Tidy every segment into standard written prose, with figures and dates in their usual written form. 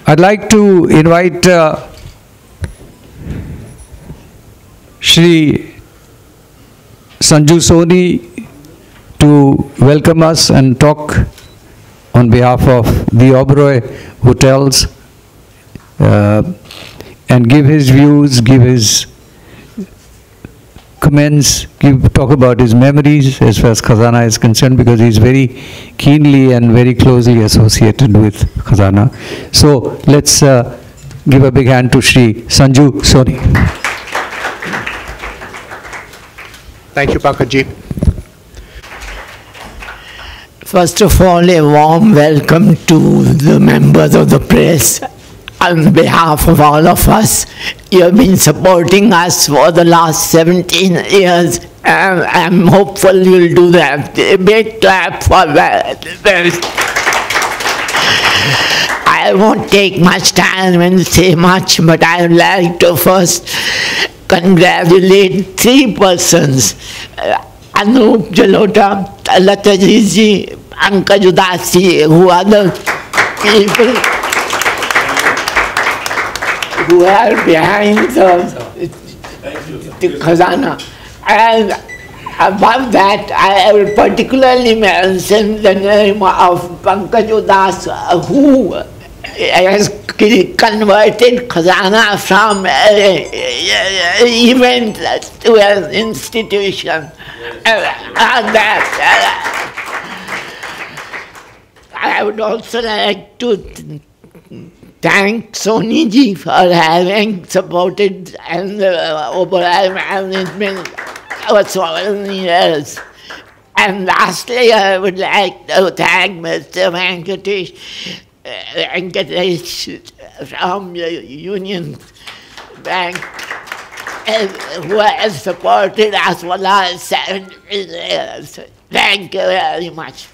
I'd like to invite Shri Sanju Soni to welcome us and talk on behalf of the Oberoi Hotels and give his views, give his comments, talk about his memories as far as Khazana is concerned, because he's very keenly and very closely associated with Khazana. So let's give a big hand to Shri Sanju Soni. Thank you, Pankaj. First of all, a warm welcome to the members of the press. On behalf of all of us, you have been supporting us for the last 17 years, and I'm hopeful you'll do that. A big clap for that. I won't take much time and say much, but I would like to first congratulate three persons. Anup Jalota, Lataji, Pankaj Udhas, who are the people who are behind the Khazana. And above that, I will particularly mention the name of Pankaj Udhas, who has converted Khazana from an event to an institution. I would also like to thank Soni ji for having supported and Oberoi management for so many years. And lastly, I would like to thank Mr. Venkatesh from Union Bank, who has supported us for the last 7 years. Thank you very much.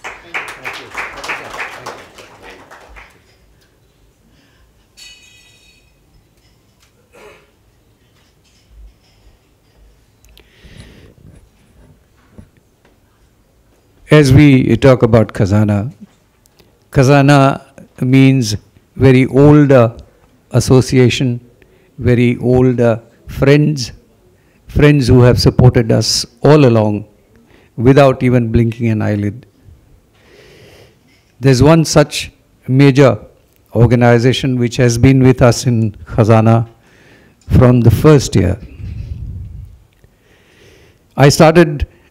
As we talk about Khazana, Khazana means very old association, very old friends who have supported us all along without even blinking an eyelid. There's one such major organization which has been with us in Khazana from the first year.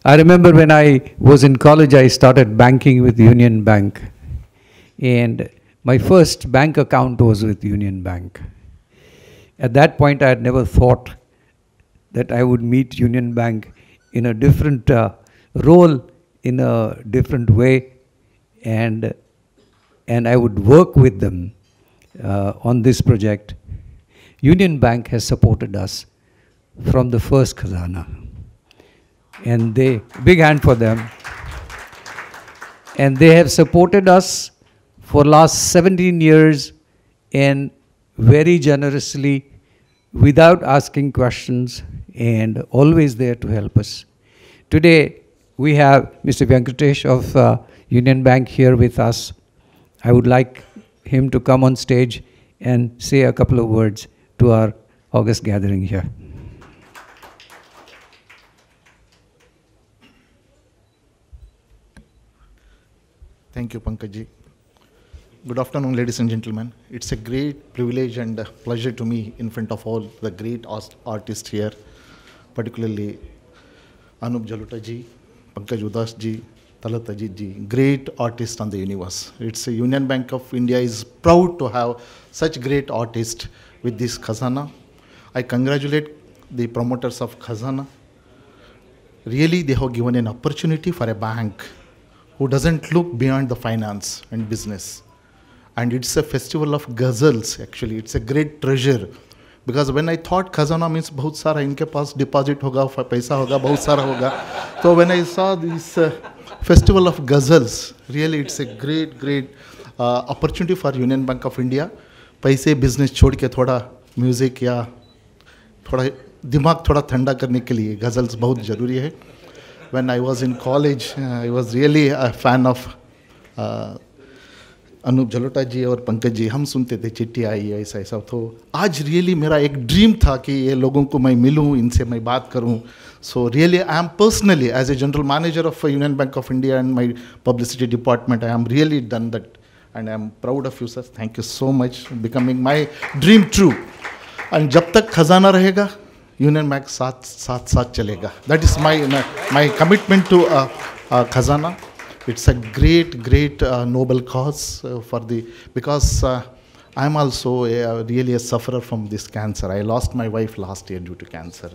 I remember when I was in college, I started banking with Union Bank. And my first bank account was with Union Bank. At that point, I had never thought that I would meet Union Bank in a different role, in a different way, and I would work with them on this project. Union Bank has supported us from the first Khazana. And big hand for them. And they have supported us for last 17 years and very generously, without asking questions, and always there to help us. Today, we have Mr. Venkatesh of Union Bank here with us. I would like him to come on stage and say a couple of words to our August gathering here. Thank you, Pankaj. Good afternoon, ladies and gentlemen. It's a great privilege and pleasure to me in front of all the great artists here, particularly Anup Jalota ji, Pankaj Udhas ji, Talataji ji, great artists on the universe. It's a Union Bank of India is proud to have such great artists with this Khazana. I congratulate the promoters of Khazana. Really, they have given an opportunity for a bank who doesn't look beyond the finance and business. And it's a festival of ghazals, actually. It's a great treasure. Because when I thought Khazana means bahut sara inke paas deposit hoga, paisa hoga, bahut sara hoga. So when I saw this festival of ghazals, really it's a great opportunity for Union Bank of India. Paise business chhod ke thoda music ya thoda dimag thoda thanda karne ke liye ghazals bahut zaruri hai. When I was in college, I was really a fan of Anup Jalota जी और पंकज जी, हम सुनते थे चिट्ठी आई है ऐसा ऐसा, तो आज रियली मेरा एक ड्रीम था कि ये लोगों को मैं मिलूं, इनसे मैं बात करूं. So really I am personally as a general manager of Union Bank of India and my publicity department, I am really done that and I am proud of you sir. Thank you so much, becoming my dream true. And जब तक खजाना रहेगा, union bank साथ साथ साथ चलेगा. That is my commitment to खजाना. It's a great noble cause for the, because I'm also really a sufferer from this cancer. I lost my wife last year due to cancer.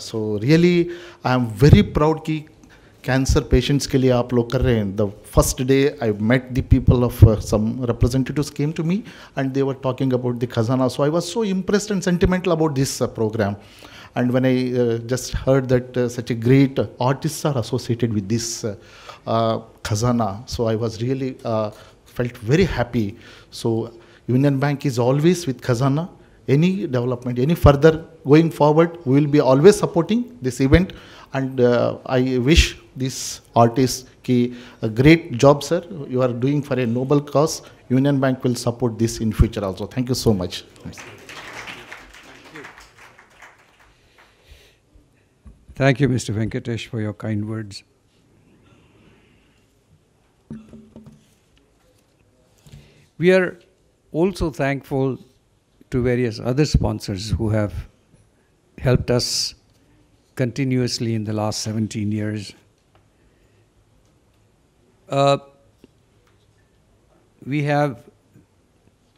So really I'm very proud कि cancer patients के लिए आप लोग कर रहे हैं. The first day I met the people of some representatives came to me and they were talking about the Khazana. So I was so impressed and sentimental about this program. And when I just heard that such a great artists are associated with this Khazana, so I was really felt very happy. So Union Bank is always with Khazana. Any development, any further going forward, we will be always supporting this event. And I wish this artist a great job, sir. You are doing for a noble cause. Union Bank will support this in future also. Thank you so much. Thank you, Mr. Venkatesh, for your kind words. We are also thankful to various other sponsors who have helped us continuously in the last 17 years. We have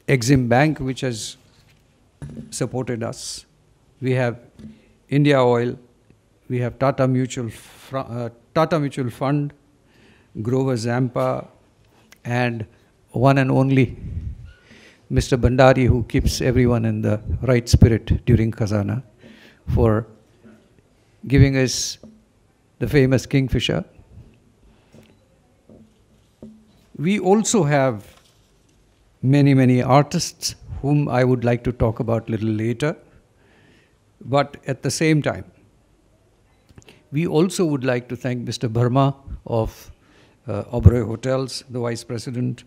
Exim Bank, which has supported us. We have India Oil. We have Tata Mutual Fund, Grover Zampa, and one and only Mr. Bhandari, who keeps everyone in the right spirit during Khazana, for giving us the famous Kingfisher. We also have many artists whom I would like to talk about a little later, but at the same time, we also would like to thank Mr. Burma of Oberoi Hotels, the Vice President.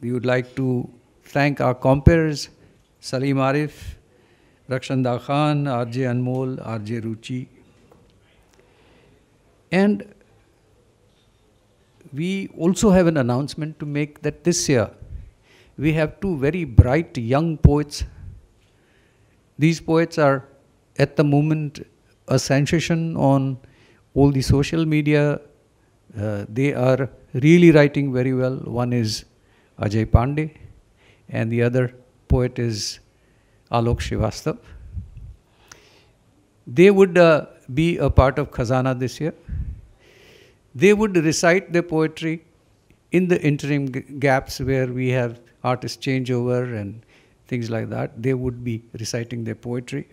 We would like to thank our compares, Salim Arif, Rakshanda Khan, RJ Anmol, RJ Ruchi. And we also have an announcement to make that this year we have two very bright young poets. These poets are at the moment a sensation on all the social media. They are really writing very well. One is Ajay Pandey and the other poet is Alok Srivastav. They would be a part of Khazana this year. They would recite their poetry in the interim gaps where we have artist changeover and things like that. They would be reciting their poetry.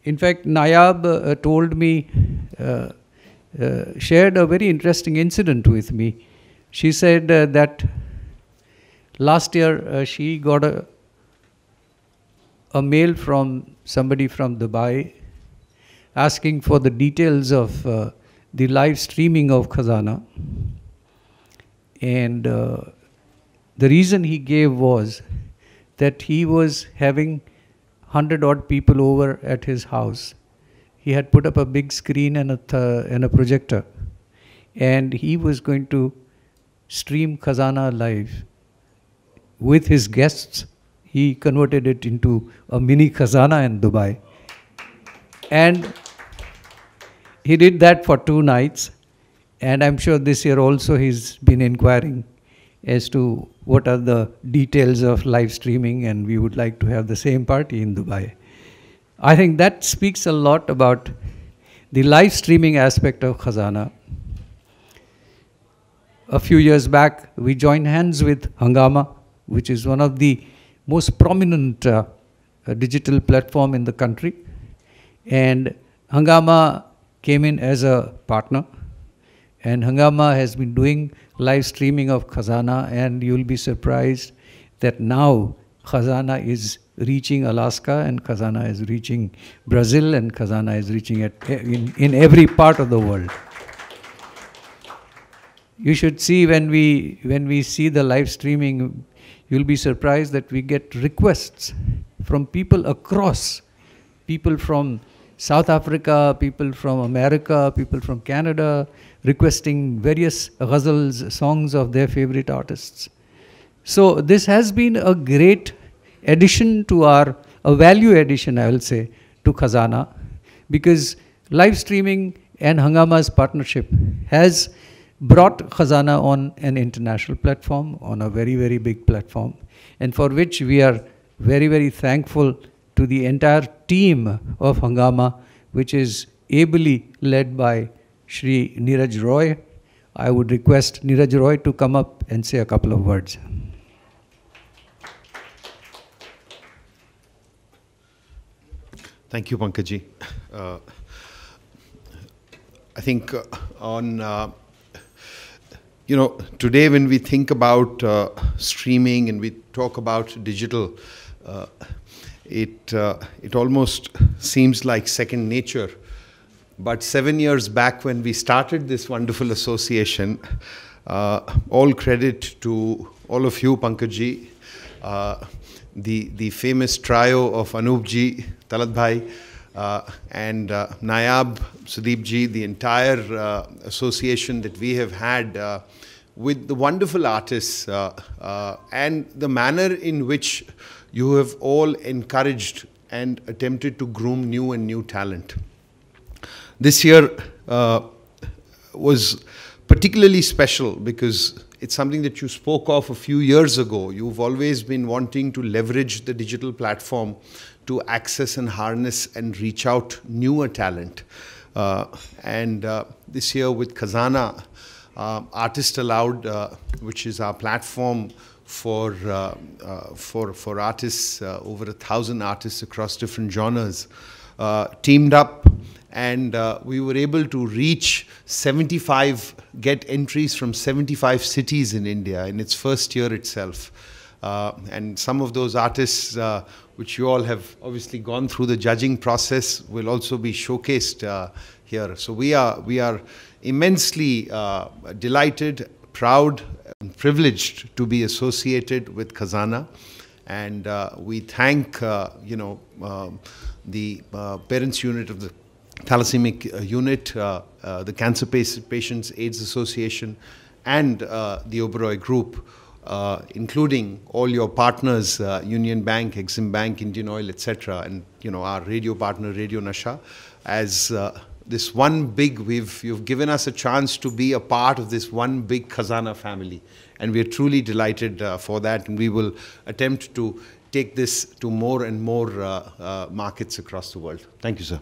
In fact, Nayab told me, shared a very interesting incident with me. She said that last year she got a mail from somebody from Dubai asking for the details of the live streaming of Khazana. And the reason he gave was that he was having 100-odd people over at his house. He had put up a big screen and a projector, and he was going to stream Khazana live with his guests. He converted it into a mini Khazana in Dubai. And he did that for 2 nights, and I'm sure this year also he's been inquiring as to what are the details of live streaming, and we would like to have the same party in Dubai. I think that speaks a lot about the live streaming aspect of Khazana. A few years back, we joined hands with Hungama, which is one of the most prominent digital platform in the country. And Hungama came in as a partner. And Hungama has been doing live streaming of Khazana, and you'll be surprised that now Khazana is reaching Alaska, and Khazana is reaching Brazil, and Khazana is reaching in every part of the world. you should see when we see the live streaming, you'll be surprised that we get requests from people across, people from South Africa, people from America, people from Canada, requesting various ghazals, songs of their favorite artists. So this has been a great addition to a value addition, I will say, to Khazana, because live streaming and Hangama's partnership has brought Khazana on an international platform, on a very, very big platform, and for which we are very, very thankful to the entire team of Hangama, which is ably led by Shri Neeraj Roy. I would request Neeraj Roy to come up and say a couple of words. Thank you, Pankaj. I think today when we think about streaming and we talk about digital, it almost seems like second nature. But 7 years back when we started this wonderful association, all credit to all of you, Pankaj, the famous trio of Anup ji, Talat bhai, and Nayab, Sudeep ji, the entire association that we have had with the wonderful artists and the manner in which you have all encouraged and attempted to groom new talent. This year was particularly special because it's something that you spoke of a few years ago. You've always been wanting to leverage the digital platform to access and harness and reach out newer talent. And this year with Khazana, Artist Allowed, which is our platform for artists, over 1,000 artists across different genres, teamed up, and we were able to reach 75, get entries from 75 cities in India in its first year itself. And some of those artists, which you all have obviously gone through the judging process, will also be showcased here. So we are immensely delighted, proud, and privileged to be associated with Khazana, and we thank the parents unit of the Thalassemic unit, the Cancer Patients AIDS Association, and the Oberoi Group, including all your partners, Union Bank, Exim Bank, Indian Oil, etc., and our radio partner, Radio Nasha, as this one big, you've given us a chance to be a part of this one big Khazana family, and we are truly delighted for that, and we will attempt to take this to more and more markets across the world. Thank you, sir.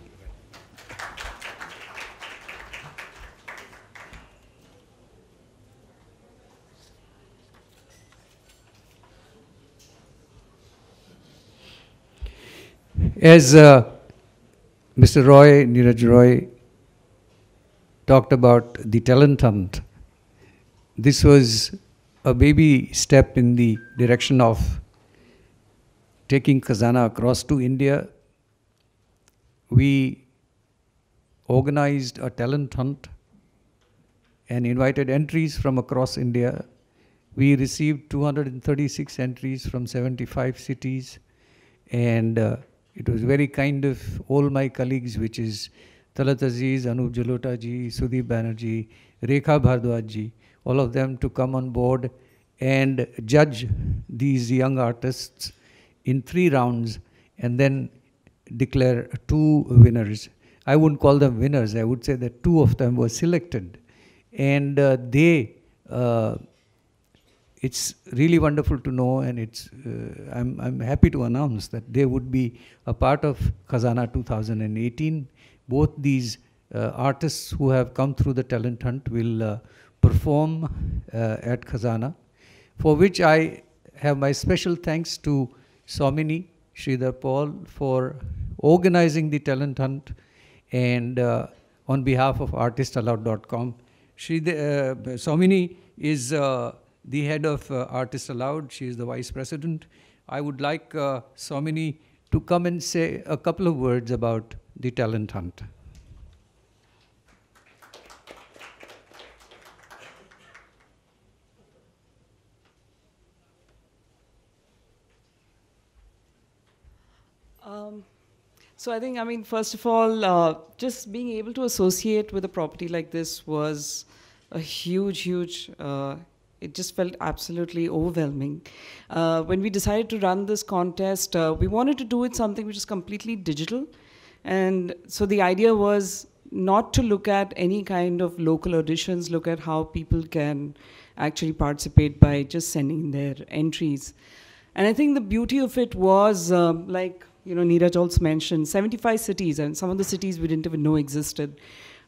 As Mr. Roy, Neeraj Roy, talked about the talent hunt, this was a baby step in the direction of taking Khazana across to India. We organized a talent hunt and invited entries from across India. We received 236 entries from 75 cities, and it was very kind of all my colleagues, which is Talat Aziz, Anup Jalota ji, Sudeep Banerjee, Rekha Bhardwaj ji, all of them to come on board and judge these young artists in 3 rounds and then declare 2 winners. I wouldn't call them winners, I would say that 2 of them were selected. And it's really wonderful to know, and I'm happy to announce that they would be a part of Khazana 2018. Both these artists who have come through the talent hunt will perform at Khazana, for which I have my special thanks to Somini Sridhar Paul for organizing the talent hunt, and on behalf of artistallowed.com. Somini is the head of Artist Allowed. She is the vice president. I would like Somini to come and say a couple of words about the talent hunt. Um, so I think, I mean, first of all, just being able to associate with a property like this was a huge, it just felt absolutely overwhelming. When we decided to run this contest, we wanted to do it something which is completely digital. And so the idea was not to look at any kind of local auditions, look at how people can actually participate by just sending their entries. And I think the beauty of it was, like, you know, Neeraj also mentioned, 75 cities, and some of the cities we didn't even know existed.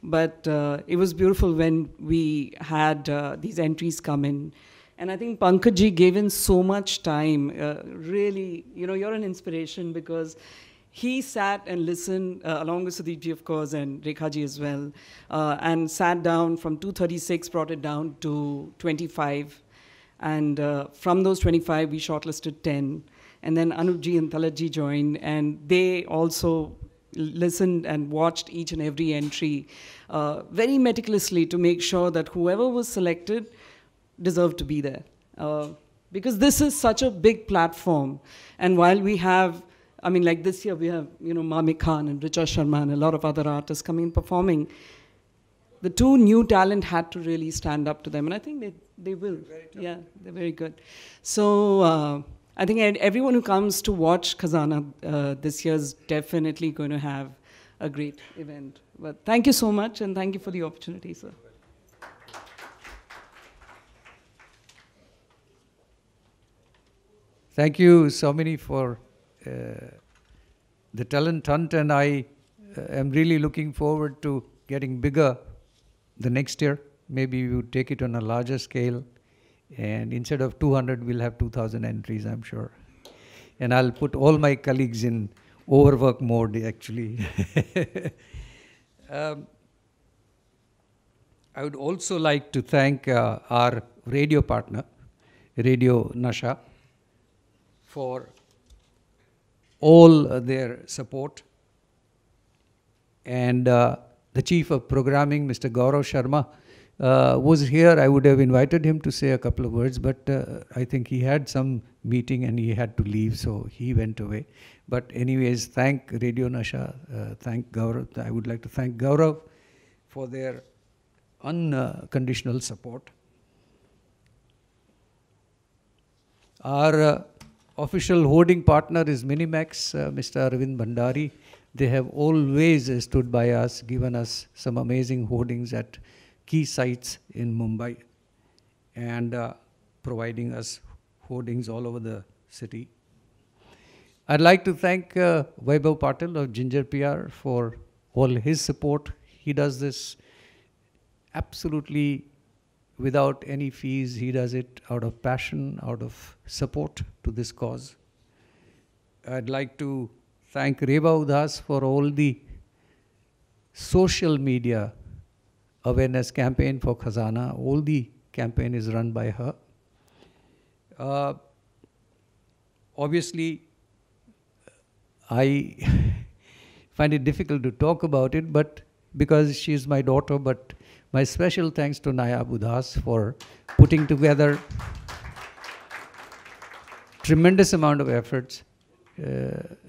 But it was beautiful when we had these entries come in. And I think Pankaj gave in so much time. Really, you know, you're an inspiration because he sat and listened, along with Sudeep of course, and Rekha ji as well, and sat down from 236, brought it down to 25. And from those 25, we shortlisted 10. And then Anup ji and Talat ji joined, and they also listened and watched each and every entry very meticulously to make sure that whoever was selected deserved to be there. Because this is such a big platform. And while we have, I mean, like this year we have, you know, Mami Khan and Richa Sharma and a lot of other artists coming and performing, the two new talent had to really stand up to them. And I think they will. Yeah, they're very good. So I think everyone who comes to watch Khazana this year is definitely going to have a great event. But thank you so much, and thank you for the opportunity, sir. Thank you, Soumini, for the talent hunt, and I am really looking forward to getting bigger the next year. Maybe we would take it on a larger scale, and instead of 200, we'll have 2,000 entries, I'm sure. And I'll put all my colleagues in overwork mode, actually. I would also like to thank our radio partner, Radio Nasha, for all their support. And the Chief of Programming, Mr. Gaurav Sharma, was here. I would have invited him to say a couple of words, but I think he had some meeting and he had to leave, so he went away. But anyways, thank Radio Nasha, thank Gaurav. I would like to thank Gaurav for their unconditional support. Our official hoarding partner is Minimax, Mr. Arvind Bhandari. They have always stood by us, given us some amazing hoardings at key sites in Mumbai, and providing us hoardings all over the city. I'd like to thank Vaibhav Patil of Ginger PR for all his support. He does this absolutely without any fees. He does it out of passion, out of support to this cause. I'd like to thank Reva Udhas for all the social media awareness campaign for Khazana. All the campaign is run by her. Obviously, I find it difficult to talk about it, but because she is my daughter, but my special thanks to Nayab Udhas for putting together tremendous amount of efforts.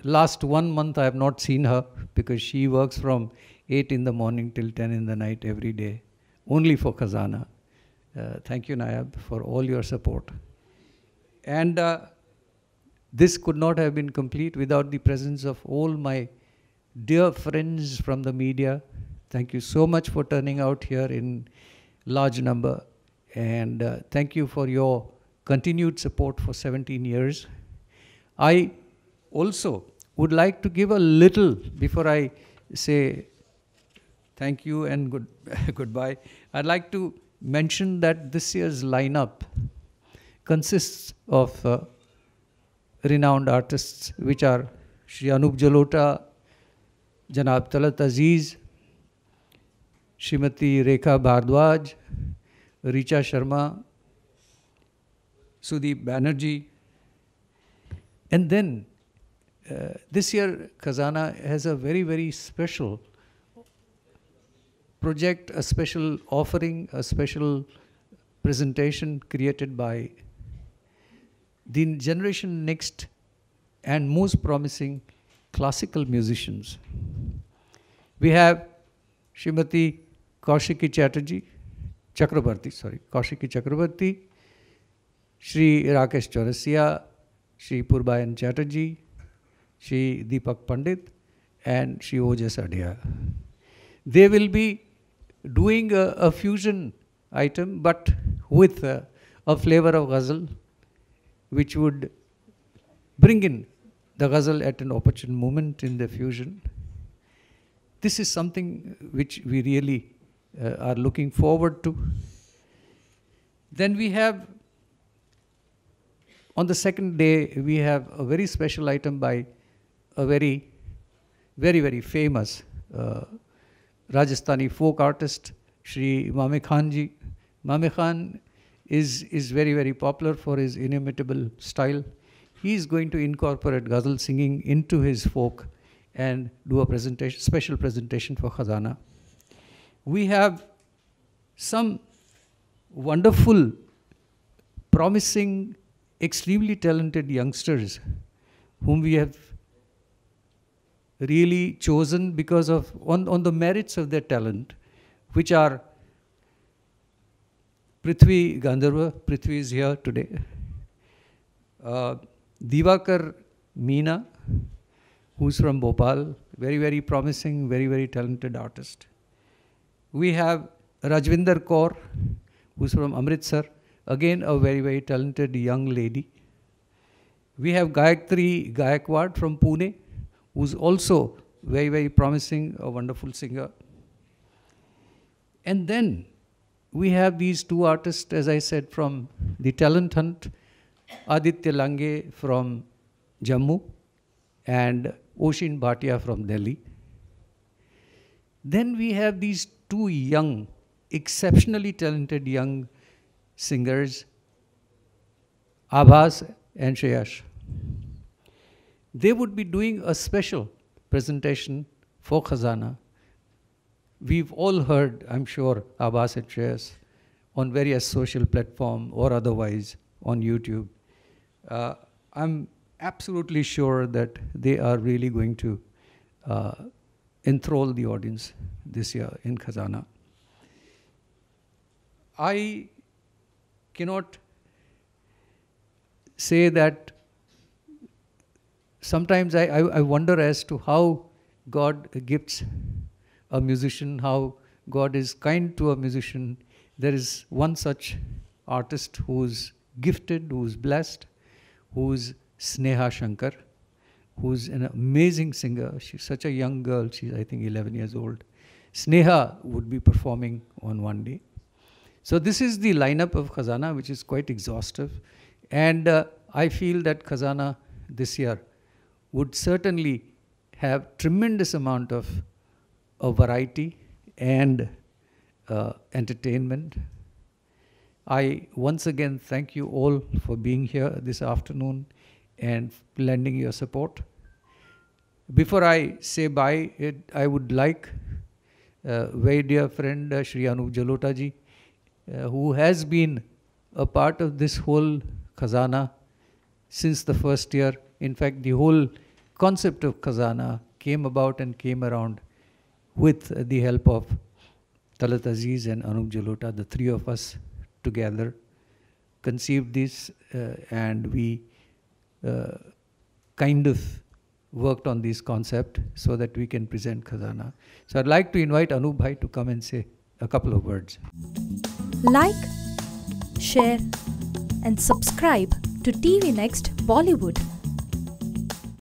Last 1 month I have not seen her because she works from 8 in the morning till 10 in the night every day, only for Khazana. Thank you, Nayab, for all your support. And this could not have been complete without the presence of all my dear friends from the media. Thank you so much for turning out here in large number. And thank you for your continued support for 17 years. I also would like to give a little, before I say thank you and goodbye, I'd like to mention that this year's lineup consists of renowned artists, which are Shri Anup Jalota, Janab Talat Aziz, Srimati Rekha Bhardwaj, Richa Sharma, Sudeep Banerjee. And then this year Khazana has a very, very special project, a special offering, a special presentation created by the generation next and most promising classical musicians. We have Srimati Kaushiki Chakrabarti, Shri Rakesh Chaurasia, Shri Purbayan Chatterjee, Shri Deepak Pandit, and Shri Ojas Adia. They will be doing a fusion item, but with a flavor of ghazal, which would bring in the ghazal at an opportune moment in the fusion. This is something which we really are looking forward to. Then we have, on the second day, we have a very special item by a very famous Rajasthani folk artist, Shri Mame Khan ji. Mame Khan is very popular for his inimitable style. He is going to incorporate ghazal singing into his folk and do a special presentation for Khazana. We have some wonderful, promising, extremely talented youngsters whom we have really chosen because of on the merits of their talent, which are Prithvi Gandharva. Prithvi is here today. Divakar Meena, who's from Bhopal, very promising, very talented artist. We have Rajvinder Kaur, who's from Amritsar, again a very talented young lady. We have Gayatri Gayakwad from Pune, who's also very promising, a wonderful singer. And then we have these two artists, as I said, from the talent hunt, Aditya Lange from Jammu and Oshin Bhatia from Delhi. Then we have these two young, exceptionally talented young singers, Abhas and Shreyash. They would be doing a special presentation for Khazana. We've all heard, I'm sure, Abhas and Shreyash on various social platforms or otherwise on YouTube. I'm absolutely sure that they are really going to enthrall the audience this year in Khazana. I cannot say that sometimes I wonder as to how God gifts a musician, how God is kind to a musician. There is one such artist who's gifted, who's blessed, who's Sneha Shankar, who's an amazing singer. She's such a young girl. She's, I think, 11 years old. Sneha would be performing on one day. So this is the lineup of Khazana, which is quite exhaustive. And I feel that Khazana this year would certainly have tremendous amount of variety and entertainment. I once again thank you all for being here this afternoon and lending your support. Before I say bye, I would like very dear friend Shri Anup Jalota ji, who has been a part of this whole Khazana since the first year. In fact, the whole concept of Khazana came about and came around with the help of Talat Aziz and Anup Jalota. The three of us together conceived this and we kind of worked on this concept so that we can present Khazana. So I'd like to invite Anup Bhai to come and say a couple of words. Like, share and subscribe to TVNXT Bollywood.